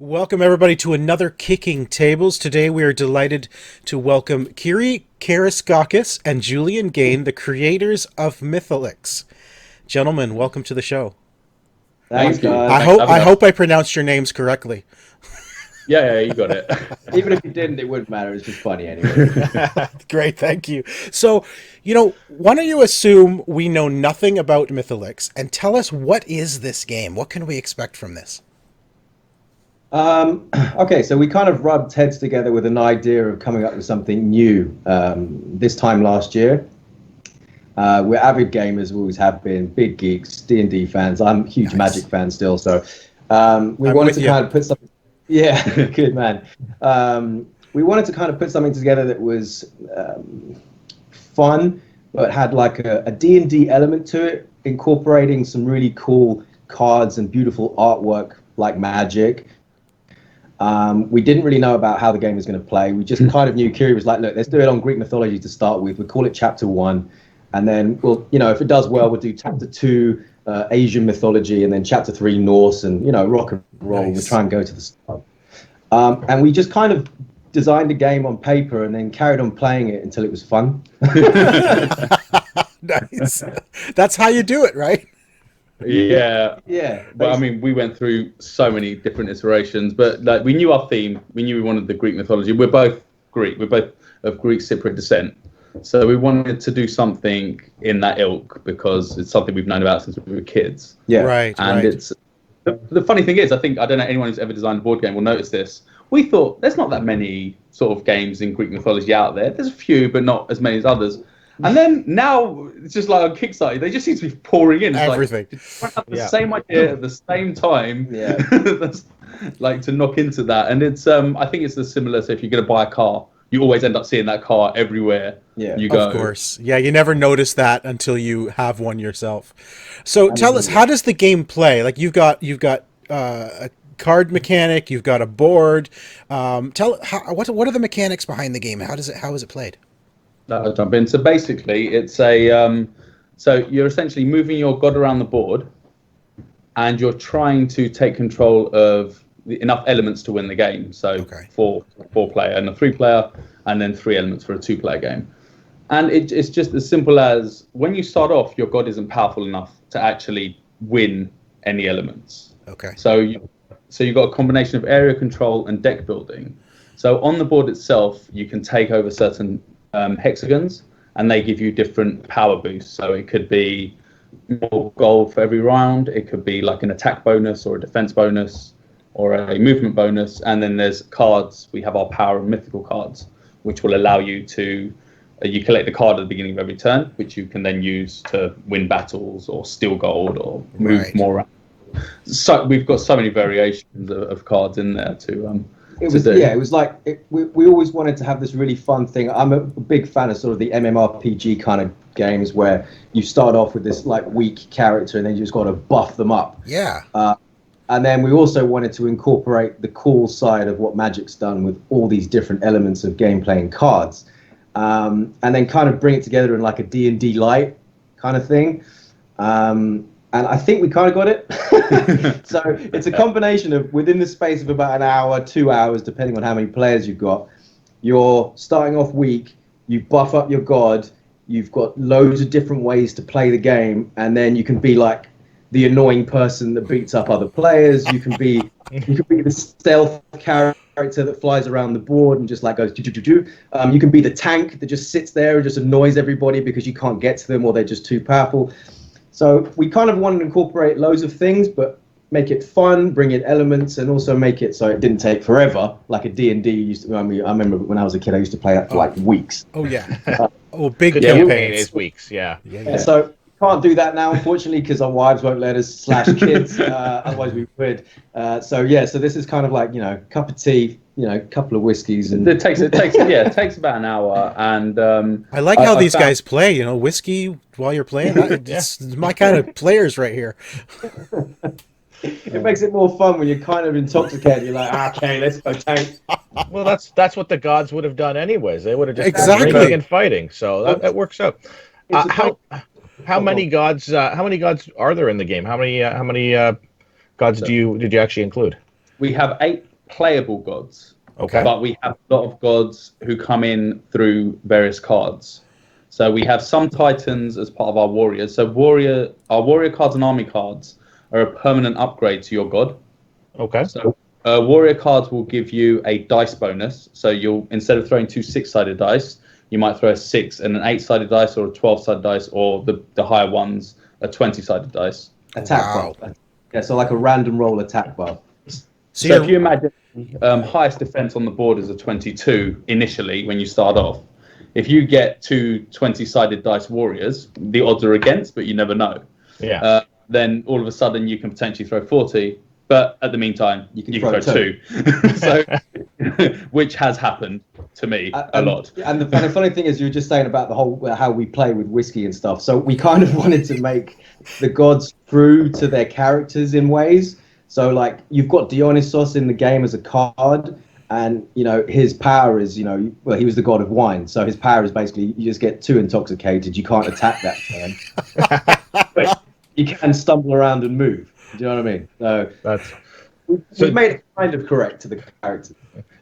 Welcome, everybody, to another Kicking Tables. Today, we are delighted to welcome Kyri, Karaiskakis, and Julian Gaine, the creators of Mythalix. Gentlemen, welcome to the show. Thanks, guys. I hope I pronounced your names correctly. Yeah, you got it. Even if you didn't, it wouldn't matter. It's just funny anyway. Great, thank you. So, why don't you assume we know nothing about Mythalix and tell us, what is this game? What can we expect from this? Okay, so we kind of rubbed heads together with an idea of coming up with something new this time last year. We're avid gamers, we always have been, big geeks, D&D fans. I'm a huge Magic fan still, so we wanted to kind of put something... Yeah, good man. We wanted to kind of put something together that was fun, but had like a D&D element to it, incorporating some really cool cards and beautiful artwork like Magic. We didn't really know about how the game was going to play. We just kind of knew. Kyri was like, look, let's do it on Greek mythology to start with. We'll call it Chapter 1. And then, we'll, if it does well, we'll do Chapter 2, Asian mythology, and then Chapter 3, Norse, and, rock and roll. Nice. We'll try and go to the start. And we just kind of designed a game on paper and then carried on playing it until it was fun. Nice. That's how you do it, right? Yeah. Yeah. But I mean, we went through so many different iterations, but like we knew our theme. We knew we wanted the Greek mythology. We're both Greek. We're both of Greek Cypriot descent. So we wanted to do something in that ilk because it's something we've known about since we were kids. Yeah. Right. And it's the funny thing is, I don't know anyone who's ever designed a board game will notice this. We thought there's not that many sort of games in Greek mythology out there. There's a few, but not as many as others. And then now it's just like on Kickstarter, they just seem to be pouring in. It's everything. Like, have the same idea at the same time. Yeah. Like to knock into that. And it's I think it's the similar. So if you're going to buy a car, you always end up seeing that car everywhere. Yeah. You go. Of course. Yeah, you never notice that until you have one yourself. So tell us, how does the game play? Like you've got a card mechanic, you've got a board. What are the mechanics behind the game? How is it played? I'll jump in. So basically, it's a so you're essentially moving your god around the board, and you're trying to take control of enough elements to win the game. So four player and a 3 player, and then 3 elements for a 2 player game. And it's just as simple as when you start off, your god isn't powerful enough to actually win any elements. Okay. So you've got a combination of area control and deck building. So on the board itself, you can take over certain hexagons, and they give you different power boosts. So it could be more gold for every round. It could be like an attack bonus or a defense bonus or a movement bonus. And then there's cards. We have our power and mythical cards, which will allow you to you collect the card at the beginning of every turn, which you can then use to win battles or steal gold or move more around. So we've got so many variations of cards in there to It was like we always wanted to have this really fun thing. I'm a big fan of sort of the MMORPG kind of games where you start off with this like weak character and then you just got to buff them up. Yeah. And then we also wanted to incorporate the cool side of what Magic's done with all these different elements of gameplay and cards, and then kind of bring it together in like a D&D light kind of thing. And I think we kind of got it. So it's a combination of within the space of about an hour, 2 hours, depending on how many players you've got. You're starting off weak, you buff up your god, you've got loads of different ways to play the game, and then you can be like the annoying person that beats up other players. You can be the stealth character that flies around the board and just like goes do. You can be the tank that just sits there and just annoys everybody because you can't get to them or they're just too powerful. So we kind of wanted to incorporate loads of things, but make it fun, bring in elements, and also make it so it didn't take forever, like a D&D used to. I remember when I was a kid, I used to play that for like weeks. Oh, yeah. Big campaigns. Is weeks, yeah. So can't do that now, unfortunately, because our wives won't let us / kids. Otherwise we would. So this is kind of like, cup of tea, couple of whiskeys. And it takes about an hour. And I like how these guys play, whiskey while you're playing. It's my kind of players right here. It makes it more fun when you're kind of intoxicated. You're like, okay, let's go tank. Well, that's what the gods would have done anyways. They would have just been drinking and fighting. So that works out. How many gods are there in the game? How many gods did you actually include? We have 8 playable gods. Okay. But we have a lot of gods who come in through various cards. So we have some titans as part of our warriors. So our warrior cards and army cards are a permanent upgrade to your god. Okay. So warrior cards will give you a dice bonus. So you'll, instead of throwing two 6-sided dice, you might throw a 6 and an 8-sided dice, or a 12-sided dice, or the higher ones, a 20-sided dice. Attack buff. Yeah, so like a random roll attack buff. So if you imagine highest defense on the board is a 22 initially when you start off. If you get two 20-sided dice warriors, the odds are against, but you never know. Yeah. Then all of a sudden you can potentially throw 40, but at the meantime you can throw two. So, which has happened to me a lot. And the funny thing is, you were just saying about the whole how we play with whiskey and stuff. So we kind of wanted to make the gods true to their characters in ways. So like you've got Dionysos in the game as a card, and you know his power is, you know, well, he was the god of wine, so his power is basically you just get too intoxicated, you can't attack that turn. But you can stumble around and move. Do you know what I mean? So we've made it kind of correct to the characters.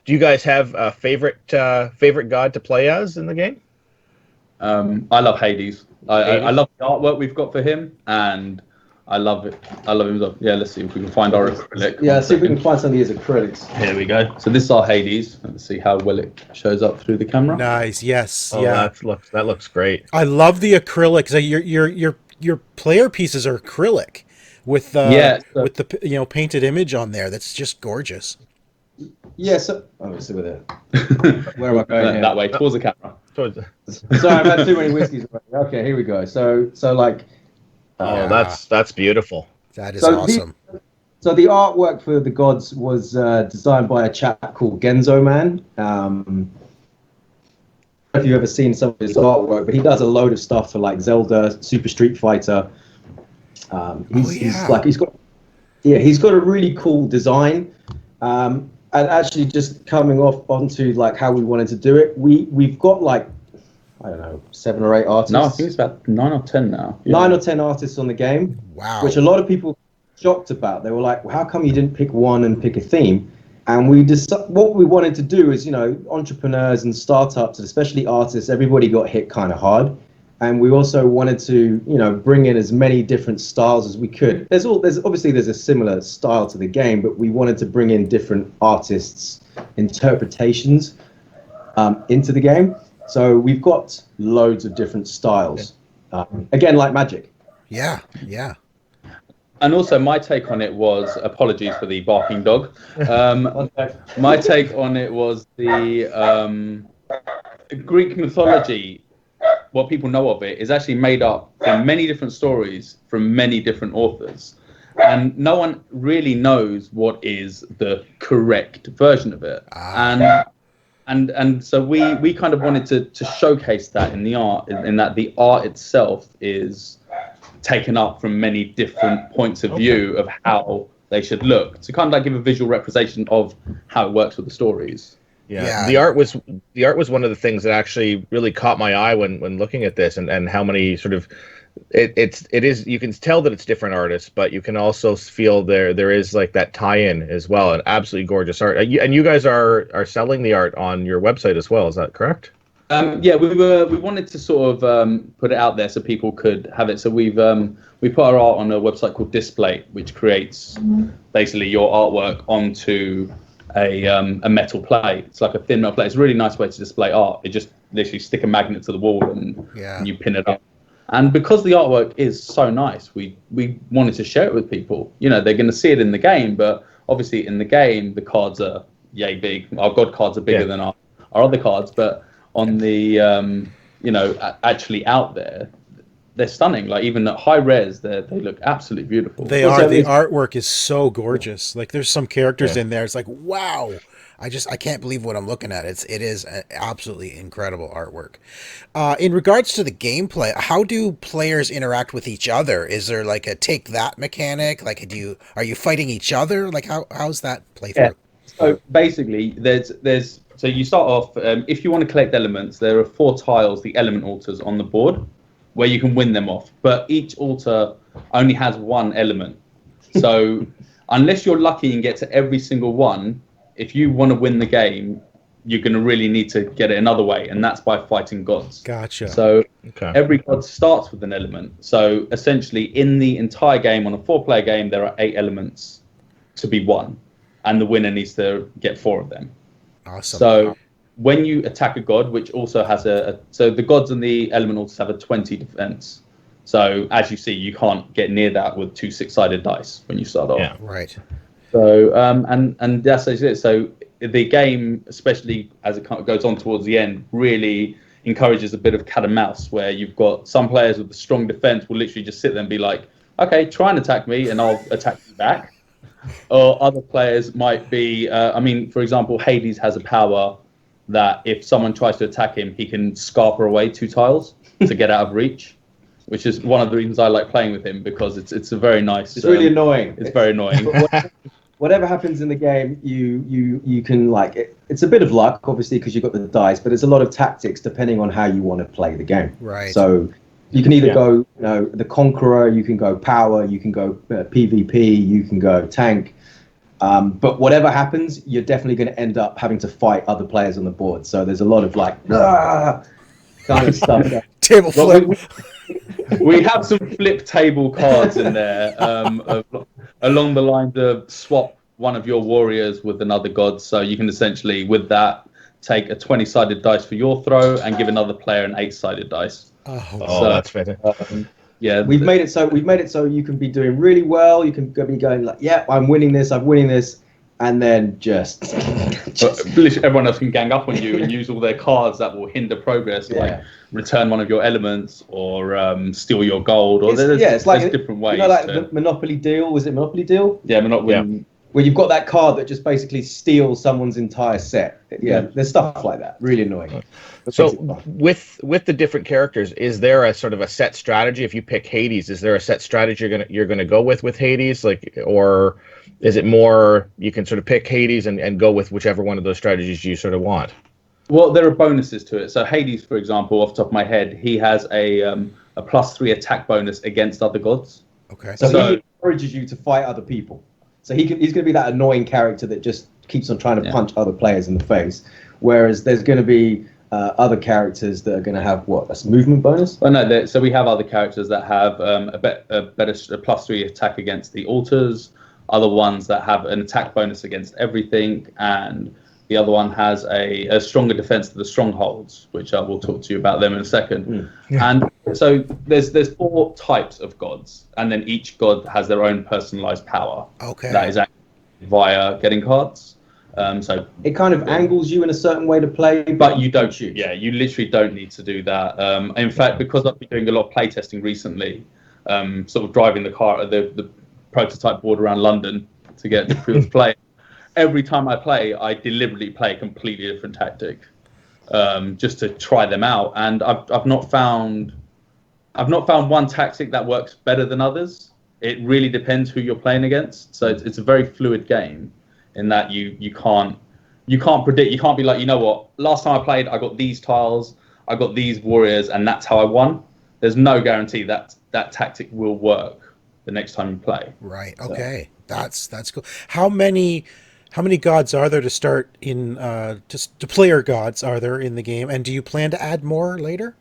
Do you guys have a favorite god to play as in the game? I love Hades. I love the artwork we've got for him, and I love it. I love him as well. Yeah, let's see if we can find our acrylic. Yeah, see if we can find some of these acrylics. Here we go. So this is our Hades. Let's see how well it shows up through the camera. Nice. Yes. Oh, yeah. That looks great. I love the acrylics. Your player pieces are acrylic with with the painted image on there. That's just gorgeous. Yeah. So let's see where where am I going here? That way towards the camera. Sorry, I've had too many whiskeys. Okay, here we go. So like. Oh, that's beautiful. That is awesome. So the artwork for the gods was designed by a chap called Genzo Man. I don't know if you've ever seen some of his artwork, but he does a load of stuff for like Zelda, Super Street Fighter. He's got a really cool design. And actually, just coming off onto like how we wanted to do it, we've got like, I don't know, 7 or 8 artists. No, I think it's about 9 or 10 now. Yeah. 9 or 10 artists on the game. Wow. Which a lot of people were shocked about. They were like, well, how come you didn't pick one and pick a theme? And what we wanted to do is, you know, entrepreneurs and startups, and especially artists, everybody got hit kind of hard. And we also wanted to, you know, bring in as many different styles as we could. There's obviously a similar style to the game, but we wanted to bring in different artists' interpretations into the game. So we've got loads of different styles. Again, like Magic. Yeah. And also my take on it was, apologies for the barking dog. My take on it was the Greek mythology, what people know of it, is actually made up from many different stories from many different authors. And no one really knows what is the correct version of it. And so we kind of wanted to showcase that in the art, in that the art itself is taken up from many different points of view of how they should look, to kind of like give a visual representation of how it works with the stories. Yeah. The art was one of the things that actually really caught my eye when looking at this, and how many sort of it is, you can tell that it's different artists, but you can also feel there is like that tie-in as well, and absolutely gorgeous art. And you guys are selling the art on your website as well, is that correct? Yeah, we wanted to sort of put it out there so people could have it. So we put our art on a website called Display, which creates basically your artwork onto a metal plate. It's like a thin metal plate. It's a really nice way to display art. You just literally stick a magnet to the wall and you pin it up. And because the artwork is so nice, we wanted to share it with people. You know, they're going to see it in the game, but obviously in the game the cards are yay big. Our god cards are bigger than our other cards, but on the actually out there, they're stunning. Like even at high res, they look absolutely beautiful. They are. The artwork is so gorgeous. Like there's some characters in there. It's like, wow. I can't believe what I'm looking at. It is an absolutely incredible artwork. In regards to the gameplay, how do players interact with each other? Is there like a take that mechanic? Like are you fighting each other? Like how's that play through? So basically so you start off, if you want to collect elements, there are 4 tiles, the element altars on the board, where you can win them off. But each altar only has 1 element. So unless you're lucky and get to every single one, if you want to win the game, you're going to really need to get it another way, and that's by fighting gods. Gotcha. So every god starts with an element. So essentially, in the entire game, on a 4-player game, there are 8 elements to be won, and the winner needs to get 4 of them. Awesome. So when you attack a god, which also has so the gods and the elementals have a 20 defense. So as you see, you can't get near that with 2 6-sided dice when you start off. Yeah, right. So and that's it. So the game, especially as it goes on towards the end, really encourages a bit of cat and mouse, where you've got some players with a strong defense will literally just sit there and be like, okay, try and attack me and I'll attack you back. Or other players might be, for example, Hades has a power that if someone tries to attack him, he can scarper away 2 tiles to get out of reach, which is one of the reasons I like playing with him, because it's a very nice. It's really annoying. It's very annoying. Whatever happens in the game, you can it's a bit of luck, obviously, because you've got the dice, but it's a lot of tactics depending on how you want to play the game. Right. So you can either go, the Conqueror, you can go power, you can go PvP, you can go tank. But whatever happens, you're definitely going to end up having to fight other players on the board. So there's a lot of kind of stuff. Table flip. We have some flip table cards in there, along the lines of swap one of your warriors with another god. So you can essentially, with that, take a 20-sided dice for your throw and give another player an 8-sided dice. So that's better. Yeah, we've made it so you can be doing really well. You can be going like, yeah, I'm winning this, and then just everyone else can gang up on you and use all their cards that will hinder progress, like return one of your elements or steal your gold. Or there's different ways. The Monopoly deal. Was it Monopoly deal? Yeah, Monopoly. Where you've got that card that just basically steals someone's entire set. Yeah, there's stuff like that. Really annoying. So with the different characters, is there a sort of a set strategy? If you pick Hades, is there a set strategy you're gonna go with Hades, or is it more you can sort of pick Hades and go with whichever one of those strategies you sort of want? Well, there are bonuses to it. So Hades, for example, off the top of my head, he has a +3 attack bonus against other gods. Okay. So he encourages you to fight other people. So he's going to be that annoying character that just keeps on trying to punch other players in the face. Whereas there's going to be other characters that are going to have a movement bonus? Well, no. So we have other characters that have a better +3 attack against the altars. Other ones that have an attack bonus against everything, and the other one has a stronger defense to the strongholds, which I will talk to you about them in a second. And so there's 4 types of gods, and then each god has their own personalized power. Okay. That is actually via getting cards. So it kind of angles you in a certain way to play, but you don't choose. Yeah, you literally don't need to do that. In fact, because I've been doing a lot of playtesting recently, sort of driving the car the prototype board around London to get the field to play. Every time I play, I deliberately play a completely different tactic, just to try them out. And I've not found one tactic that works better than others. It really depends who you're playing against. So it's a very fluid game in that you can't predict. You can't be like, you know what? Last time I played, I got these tiles, I got these warriors, and that's how I won. There's no guarantee that tactic will work the next time you play. Right. Okay. So. That's cool. How many gods are there to start in? Just player gods are there in the game, and do you plan to add more later?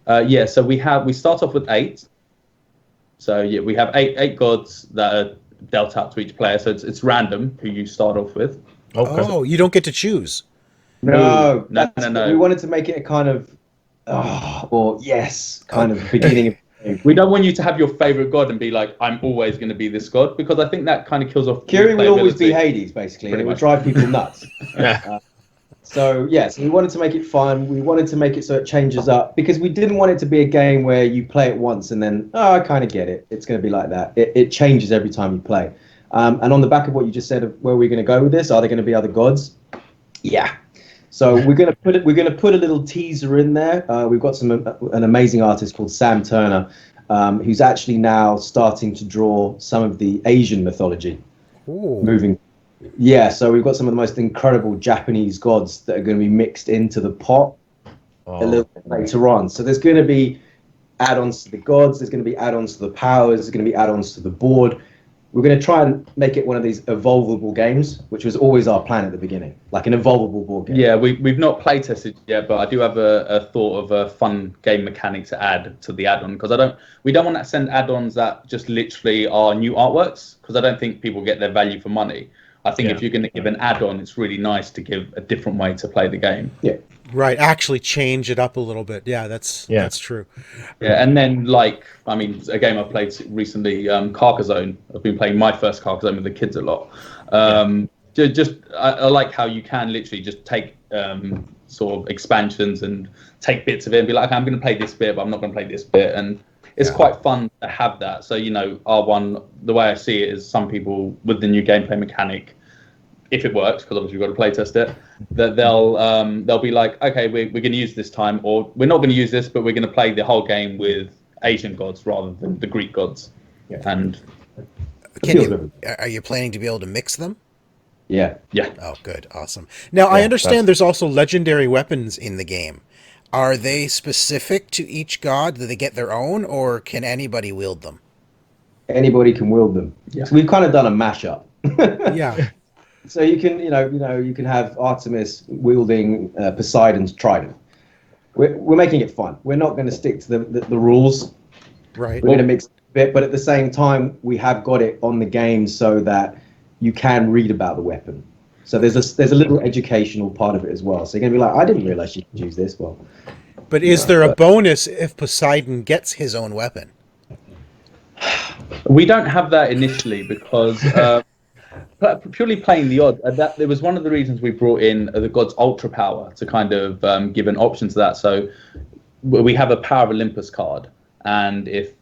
Yeah. So we start off with 8. So yeah, we have eight gods that are dealt out to each player. So it's random who you start off with. Oh, you don't get to choose. No. We wanted to make it a kind of kind of beginning of. We don't want you to have your favorite god and be like, I'm always going to be this god, because I think that kind of kills off. Kyri will always be Hades, basically, and it would drive people nuts. So we wanted to make it fun. We wanted to make it so it changes up, because we didn't want it to be a game where you play it once and then, I kind of get it. It's going to be like that. It changes every time you play. And on the back of what you just said, of where we're going to go with this, are there going to be other gods? Yeah. So we're going to put a little teaser in there. We've got an amazing artist called Sam Turner, who's actually now starting to draw some of the Asian mythology. Ooh. So we've got some of the most incredible Japanese gods that are going to be mixed into the pot a little bit later on. So there's going to be add-ons to the gods, there's going to be add-ons to the powers, there's going to be add-ons to the board. we're going to try and make it one of these evolvable games, which was always our plan at the beginning, like an evolvable board game. Yeah, we've not play tested yet, but I do have a thought of a fun game mechanic to add to the add-on, because we don't want to send add-ons that just literally are new artworks, because I don't think people get their value for money. I think if you're going to give an add-on, it's really nice to give a different way to play the game. Yeah. Right, actually change it up a little bit. Yeah, that's true. Yeah, and then a game I've played recently, Carcassonne. I've been playing my first Carcassonne with the kids a lot. I like how you can literally just take sort of expansions and take bits of it and be like, okay, I'm going to play this bit, but I'm not going to play this bit, and it's quite fun to have that. So R1, the way I see it is, some people with the new gameplay mechanic, if it works, because obviously we've got to play test it, that they'll be like, okay, we're going to use this time, or we're not going to use this, but we're going to play the whole game with Asian gods rather than the Greek gods. Yeah. And are you planning to be able to mix them? Yeah. Oh, good, awesome. Now I understand there's also legendary weapons in the game. Are they specific to each god? Do they get their own, or can anybody wield them? Anybody can wield them. Yeah. So we've kind of done a mashup. Yeah. So you can, you can have Artemis wielding Poseidon's trident. We're making it fun. We're not going to stick to the rules. Right. We're going to mix a bit, but at the same time, we have got it on the game so that you can read about the weapon. So there's a little educational part of it as well. So you're going to be like, I didn't realize you could use this. Well, but is there a bonus if Poseidon gets his own weapon? We don't have that initially because purely playing the odds. That it was one of the reasons we brought in the god's ultra power to kind of give an option to that. So we have a Power of Olympus card, and if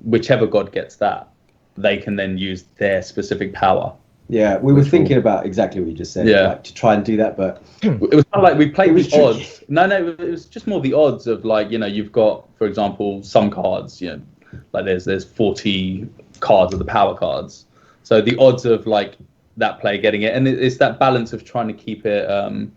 whichever god gets that, they can then use their specific power. Yeah, we were thinking about exactly what you just said, like, to try and do that, but it was kind of like we played the odds. No, it was just more the odds of, like, you've got, for example, some cards, like there's 40 cards of the power cards. So the odds of like that player getting it, and it's that balance of trying to keep it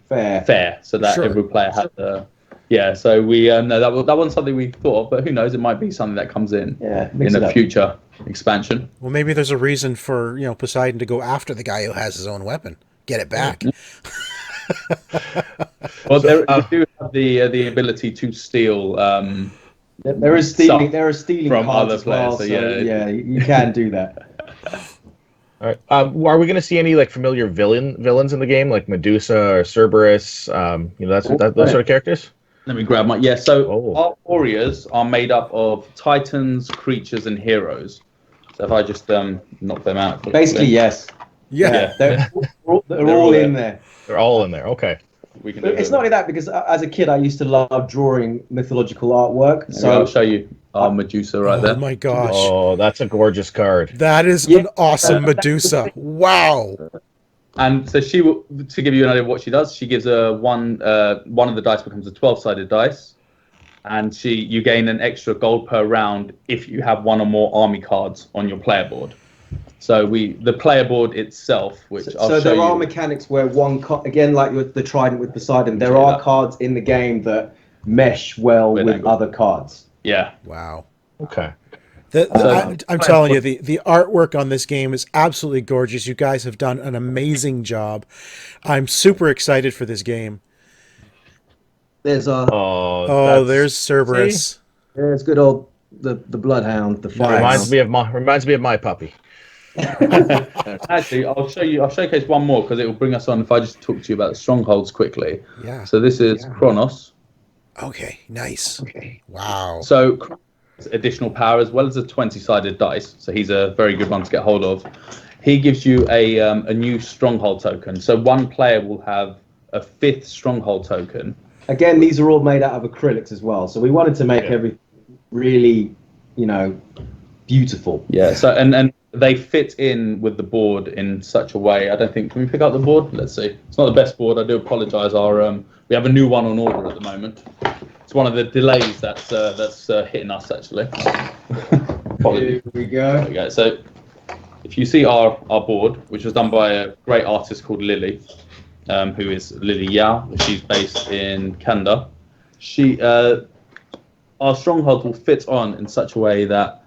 fair, so that every player has the. Yeah, so we no, that wasn't something we thought of, but who knows? It might be something that comes in in a future expansion. Well, maybe there's a reason for Poseidon to go after the guy who has his own weapon, get it back. Well, we do have the ability to steal. There is stealing from cards other as well, players. So you can do that. All right. Are we going to see any like familiar villains in the game, like Medusa or Cerberus? Those sort of characters. Let me grab my our warriors are made up of titans, creatures, and heroes. So if I just knock them out quickly. Basically, yes. Yeah. They're all in there. They're all in there. Okay. It's not only that, because as a kid I used to love drawing mythological artwork. So I'll show you our Medusa right there. Oh my gosh. Oh, that's a gorgeous card. That is an awesome Medusa. Wow. And so she will, to give you an idea of what she does, she gives one of the dice becomes a 12-sided dice, and you gain an extra gold per round if you have one or more army cards on your player board. So the player board itself, which I'll show you. So there are mechanics where again, like with the trident with Poseidon, there are cards in the game that mesh well with other cards. Yeah. Wow. Okay. I'm telling you, the artwork on this game is absolutely gorgeous. You guys have done an amazing job. I'm super excited for this game. There's there's Cerberus. See? There's good old the bloodhound, the fire. Reminds me of my puppy. Actually, I'll showcase one more, because it will bring us on if I just talk to you about the Strongholds quickly. Yeah. So this is Kronos. Okay, nice. Okay. Wow. So additional power as well as a 20-sided dice. So he's a very good one to get hold of. He gives you a new Stronghold token. So one player will have a 5th Stronghold token. Again, these are all made out of acrylics as well. So we wanted to make everything really, beautiful. Yeah. So and they fit in with the board in such a way. I don't think. Can we pick up the board? Let's see. It's not the best board. I do apologise. We have a new one on order at the moment. It's one of the delays that's hitting us, actually. Here we go. There we go. So if you see our board, which was done by a great artist called Lily, who is Lily Yao. She's based in Canada. Our stronghold will fit on in such a way that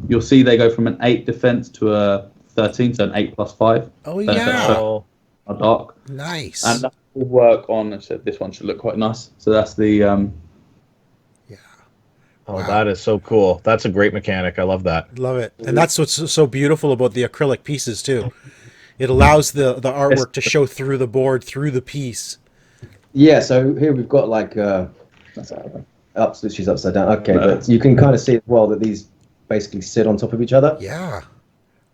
you'll see they go from an 8 defense to a 13, so an 8+5. Oh yeah, Oh, Are dark. nice. And that will work on. So this one should look quite nice. So that's the. Yeah, oh, wow. that is so cool. That's a great mechanic. I love that. Love it. And that's what's so beautiful about the acrylic pieces too. It allows the artwork to show through the board, through the piece. Yeah, so here we've got like she's upside down. Okay, but you can kind of see as well that these basically sit on top of each other. Yeah.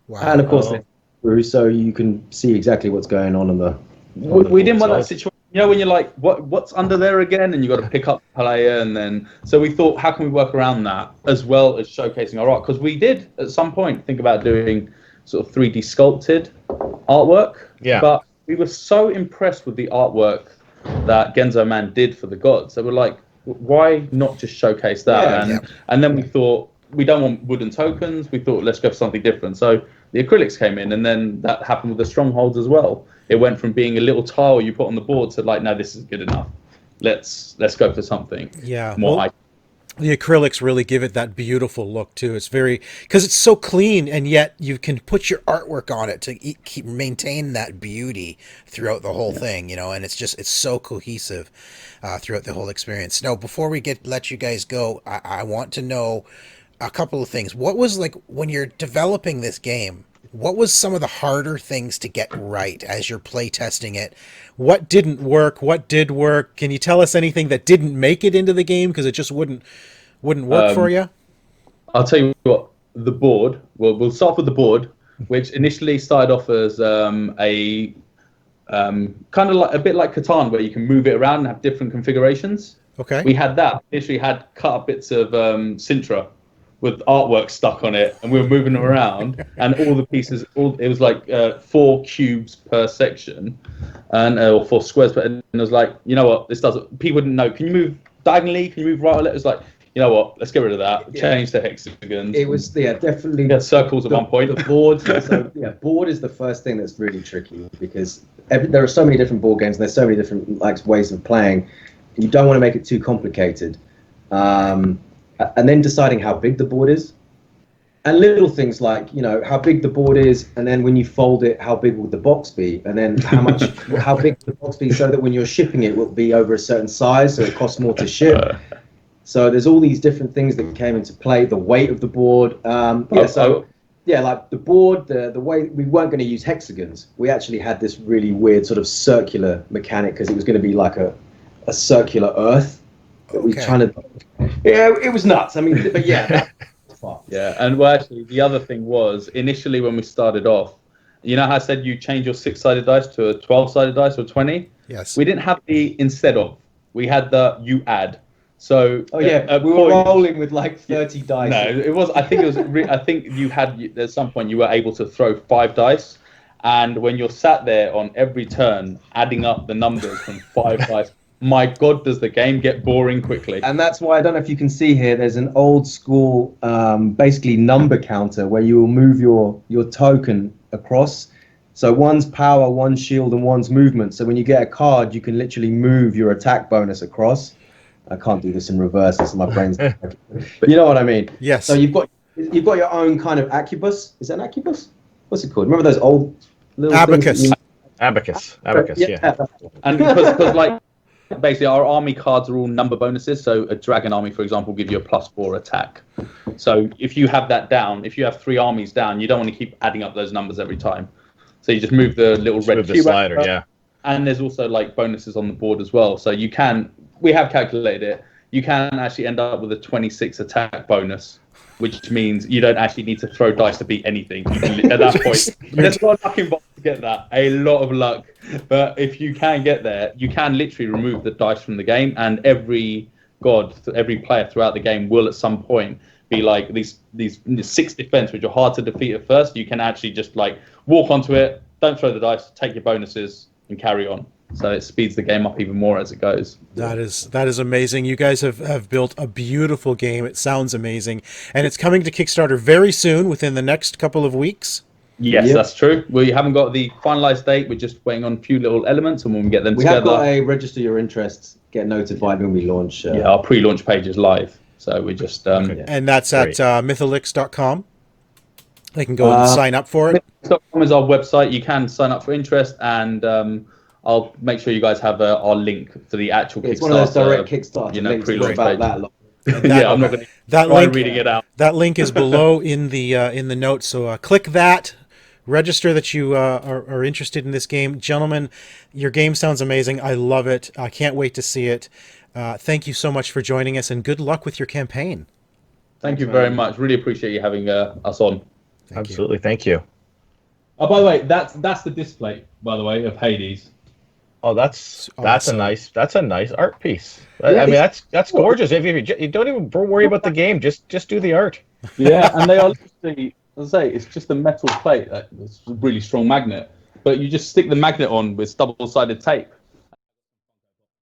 Wow. And of course, they're through, so you can see exactly what's going on in the. We didn't want that situation. You know, when you're like, what's under there again, and you got to pick up the player, and then so we thought, how can we work around that as well as showcasing our art? Because we did at some point think about doing sort of 3D sculpted artwork. Yeah. But we were so impressed with the artwork that Genzo Man did for the gods. So we're like, why not just showcase that? And then we thought, we don't want wooden tokens. We thought, let's go for something different. So the acrylics came in, and then that happened with the strongholds as well. It went from being a little tile you put on the board to like, no, this is good enough. Let's go for something. Yeah. More. Well, the acrylics really give it that beautiful look too. It's very, because it's so clean, and yet you can put your artwork on it to keep maintain that beauty throughout the whole thing, you know. And it's so cohesive throughout the whole experience. Now, before we let you guys go, I want to know a couple of things. What was, like, when you're developing this game, what was some of the harder things to get right as you're play testing it? What didn't work? What did work? Can you tell us anything that didn't make it into the game because it just wouldn't work for you? I'll tell you what, the board, well, we'll start with the board, which initially started off as a kind of like a bit like Catan, where you can move it around and have different configurations. Okay. We had that. Literally had cut up bits of Sintra with artwork stuck on it, and we were moving them around, and all the pieces, it was like 4 cubes per section, and or 4 squares, and it was like, you know what, this doesn't, people didn't know, can you move diagonally, can you move right or left? It was like, you know what, let's get rid of that, change the hexagons. It was, definitely. Yeah, circles at one point. The board, so, board is the first thing that's really tricky, because there are so many different board games, and there's so many different ways of playing. You don't want to make it too complicated. And then deciding how big the board is, and little things like, you know, how big the board is, and then when you fold it, how big will the box be, and then how big will the box be, so that when you're shipping it will be over a certain size, so it costs more to ship. So there's all these different things that came into play. The weight of the board, like the board, the way we weren't going to use hexagons. We actually had this really weird sort of circular mechanic, because it was going to be like a circular Earth. That we trying to, it was nuts. I mean, but yeah. Yeah, and well, actually, the other thing was, initially when we started off, you know how I said you change your 6-sided dice to a 12-sided dice or 20? Yes. We didn't have the instead of. We had the you add. So we were rolling with like 30 dice. No, it was. I think it was. I think you had at some point you were able to throw 5 dice, and when you're sat there on every turn adding up the numbers from 5 dice. My God, does the game get boring quickly? And that's why, I don't know if you can see here, there's an old school, basically number counter where you will move your token across. So one's power, one's shield, and one's movement. So when you get a card, you can literally move your attack bonus across. I can't do this in reverse, so my brain's. But you know what I mean? Yes. So you've got your own kind of accubus. Is that an accubus? What's it called? Remember those old little Abacus. Abacus, yeah. And because like. Basically, our army cards are all number bonuses. So a dragon army, for example, will give you a +4 attack. So if you have that down, if you have 3 armies down, you don't want to keep adding up those numbers every time. So you just move the little red cube slider, yeah. And there's also like bonuses on the board as well. So you can, we have calculated it, you can actually end up with a 26 attack bonus, which means you don't actually need to throw dice to beat anything. You can, at that point, there's a lot of luck involved to get that, a lot of luck. But if you can get there, you can literally remove the dice from the game, and every player throughout the game will at some point be like these 6 defense, which are hard to defeat at first. You can actually just like walk onto it, don't throw the dice, take your bonuses, and carry on. So it speeds the game up even more as it goes. That is amazing. You guys have built a beautiful game. It sounds amazing. And it's coming to Kickstarter very soon, within the next couple of weeks. Yes, that's true. We haven't got the finalized date. We're just waiting on a few little elements, and when we get them together... We have got a register your interests, get notified when we launch. Our pre-launch page is live. So we just... And that's at mythalix.com. They can go and sign up for it. Mythalix.com is our website. You can sign up for interest, and I'll make sure you guys have our link for the actual Kickstarter. It's one of those direct Kickstarter links about that lot. Yeah, I'm not going to try reading it out. That link is below in the notes. So click that. Register that you are interested in this game. Gentlemen, your game sounds amazing. I love it. I can't wait to see it. Thank you so much for joining us, and good luck with your campaign. Thank you very much. Really appreciate you having us on. Absolutely. Thank you. Oh, by the way, that's the display, by the way, of Hades. Oh, that's awesome. a nice art piece. Yeah, I mean, that's gorgeous. If you don't even worry about the game, just do the art. Yeah, and they are literally, as I say, it's just a metal plate. It's a really strong magnet, but you just stick the magnet on with double-sided tape,